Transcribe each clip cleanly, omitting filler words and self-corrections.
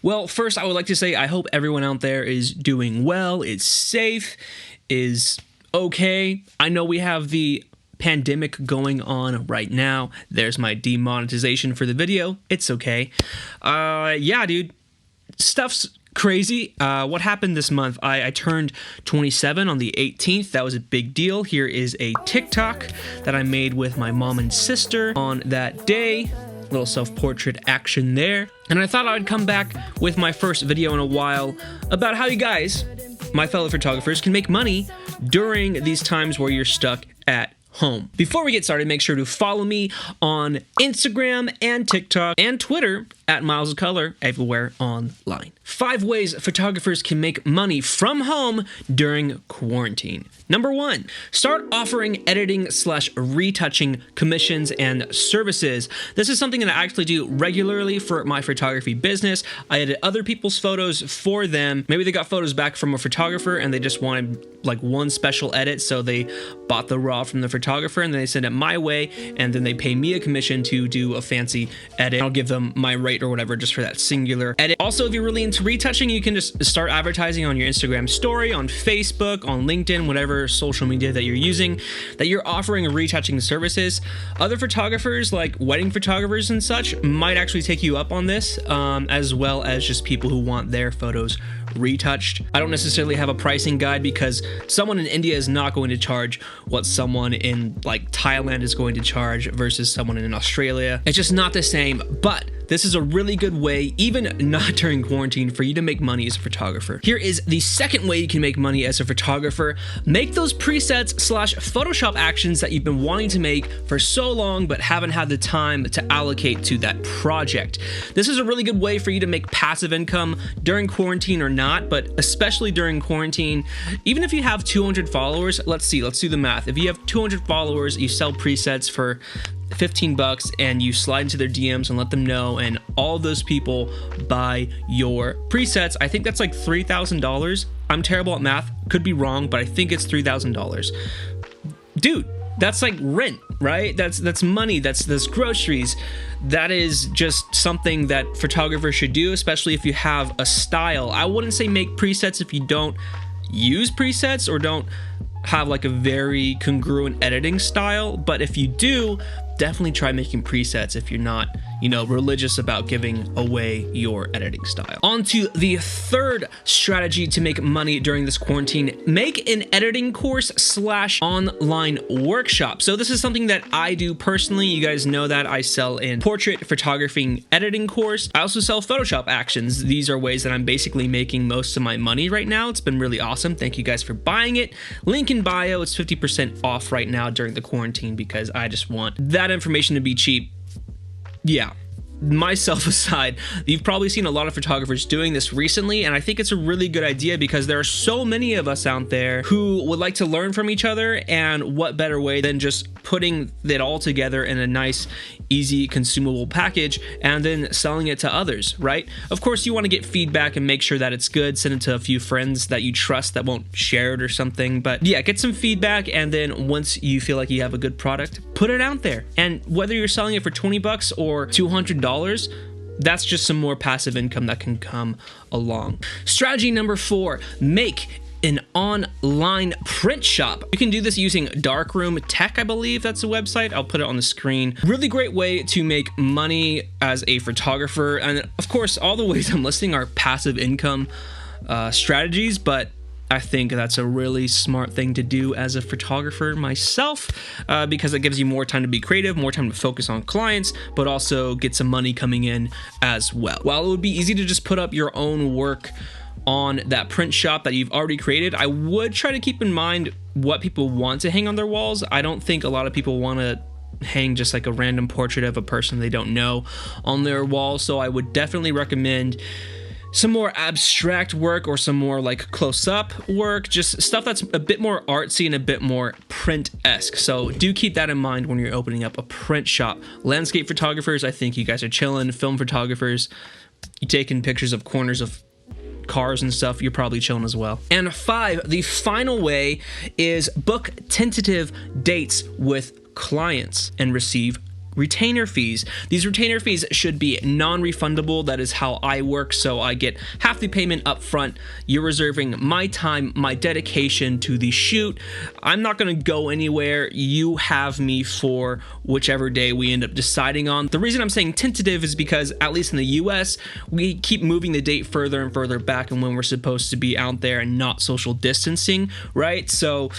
Well, first, I would like to say I hope everyone out there is doing well, is safe, is okay. I know we have the pandemic going on right now. There's my demonetization for the video. It's okay. Yeah, dude. Stuff's crazy. What happened this month? I turned 27 on the 18th. That was a big deal. Here is a TikTok that I made with my mom and sister on that day. Little self-portrait action there. And I thought I'd come back with my first video in a while about how you guys, my fellow photographers, can make money during these times where you're stuck at home. Before we get started, make sure to follow me on Instagram and TikTok and Twitter at Miles of Color, everywhere online. 5 ways photographers can make money from home during quarantine. Number 1, start offering editing/retouching commissions and services. This is something that I actually do regularly for my photography business. I edit other people's photos for them. Maybe they got photos back from a photographer and they just wanted like one special edit, so they bought the raw from the photographer and then they send it my way, and then they pay me a commission to do a fancy edit. I'll give them my rate or whatever just for that singular edit. Also, if you're really into retouching, you can just start advertising on your Instagram story, on Facebook, on LinkedIn, whatever social media that you're using, that you're offering retouching services. Other photographers, like wedding photographers and such, might actually take you up on this, as well as just people who want their photos retouched. I don't necessarily have a pricing guide because someone in India is not going to charge what someone in like Thailand is going to charge versus someone in Australia. It's just not the same, but this is a really good way, even not during quarantine, for you to make money as a photographer. Here is the second way you can make money as a photographer. Make those presets/Photoshop actions that you've been wanting to make for so long but haven't had the time to allocate to that project. This is a really good way for you to make passive income during quarantine or not, but especially during quarantine. Even if you have 200 followers, let's do the math. If you have 200 followers, you sell presets for $15 and you slide into their DMs and let them know, and all those people buy your presets. I think that's like $3,000. I'm terrible at math, could be wrong, but I think it's $3,000. Dude, that's like rent, right? That's money, that's groceries. That is just something that photographers should do, especially if you have a style. I wouldn't say make presets if you don't use presets or don't have like a very congruent editing style, but if you do, definitely try making presets if you're not, religious about giving away your editing style. On to the third strategy to make money during this quarantine. Make an editing course/online workshop. So this is something that I do personally. You guys know that I sell in portrait photography editing course. I also sell Photoshop actions. These are ways that I'm basically making most of my money right now. It's been really awesome. Thank you guys for buying it. Link in bio. It's 50% off right now during the quarantine because I just want that information to be cheap. Yeah, myself aside, you've probably seen a lot of photographers doing this recently, and I think it's a really good idea because there are so many of us out there who would like to learn from each other, and what better way than just putting it all together in a nice, easy, consumable package and then selling it to others, right? Of course, you want to get feedback and make sure that it's good. Send it to a few friends that you trust that won't share it or something. But yeah, get some feedback, and then once you feel like you have a good product, put it out there. And whether you're selling it for $20 or $200, that's just some more passive income that can come along. Strategy number 4, make an online print shop. You can do this using Darkroom Tech, I believe that's a website. I'll put it on the screen. Really great way to make money as a photographer. And of course, all the ways I'm listing are passive income strategies, but I think that's a really smart thing to do as a photographer myself, because it gives you more time to be creative, more time to focus on clients, but also get some money coming in as well. While it would be easy to just put up your own work on that print shop that you've already created, I would try to keep in mind what people want to hang on their walls. I don't think a lot of people want to hang just like a random portrait of a person they don't know on their wall, so I would definitely recommend some more abstract work or some more like close-up work, just stuff that's a bit more artsy and a bit more print-esque. So do keep that in mind when you're opening up a print shop. Landscape photographers, I think you guys are chilling. Film photographers, you taking pictures of corners of cars and stuff, you're probably chilling as well. And 5, the final way is book tentative dates with clients and receive retainer fees. These retainer fees should be non-refundable. That is how I work, so I get half the payment up front. You're reserving my time, my dedication to the shoot. I'm not going to go anywhere. You have me for whichever day we end up deciding on. The reason I'm saying tentative is because, at least in the US, we keep moving the date further and further back and when we're supposed to be out there and not social distancing, right? So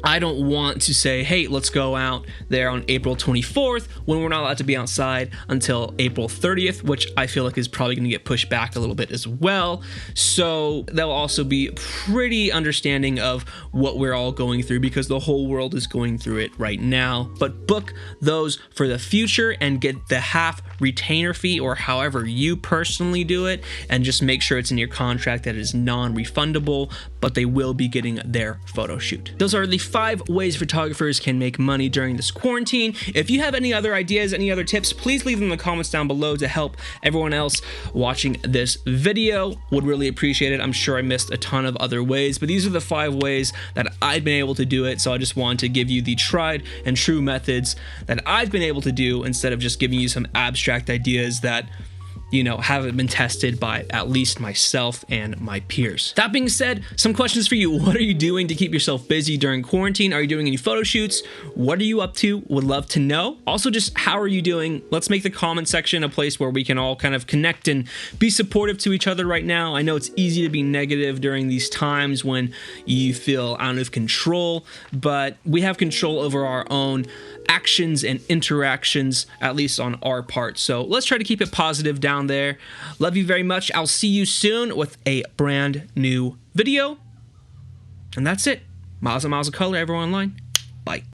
I don't want to say, hey, let's go out there on April 24th when we're not allowed to be outside until April 30th, which I feel like is probably going to get pushed back a little bit as well. So they'll also be pretty understanding of what we're all going through, because the whole world is going through it right now. But book those for the future and get the half retainer fee, or however you personally do it, and just make sure it's in your contract that it is non-refundable, but they will be getting their photo shoot. Those are the 5 ways photographers can make money during this quarantine. If you have any other ideas, any other tips, please leave them in the comments down below to help everyone else watching this video. Would really appreciate it. I'm sure I missed a ton of other ways, but these are the 5 ways that I've been able to do it. So I just wanted to give you the tried and true methods that I've been able to do, instead of just giving you some abstract ideas that, you know, haven't been tested by at least myself and my peers. That being said, some questions for you. What are you doing to keep yourself busy during quarantine? Are you doing any photo shoots? What are you up to? Would love to know. Also, just how are you doing? Let's make the comment section a place where we can all kind of connect and be supportive to each other right now. I know it's easy to be negative during these times when you feel out of control, but we have control over our own actions and interactions, at least on our part. So let's try to keep it positive down there. Love you very much. I'll see you soon with a brand new video. And that's it. Miles and miles of color, everyone online. Bye.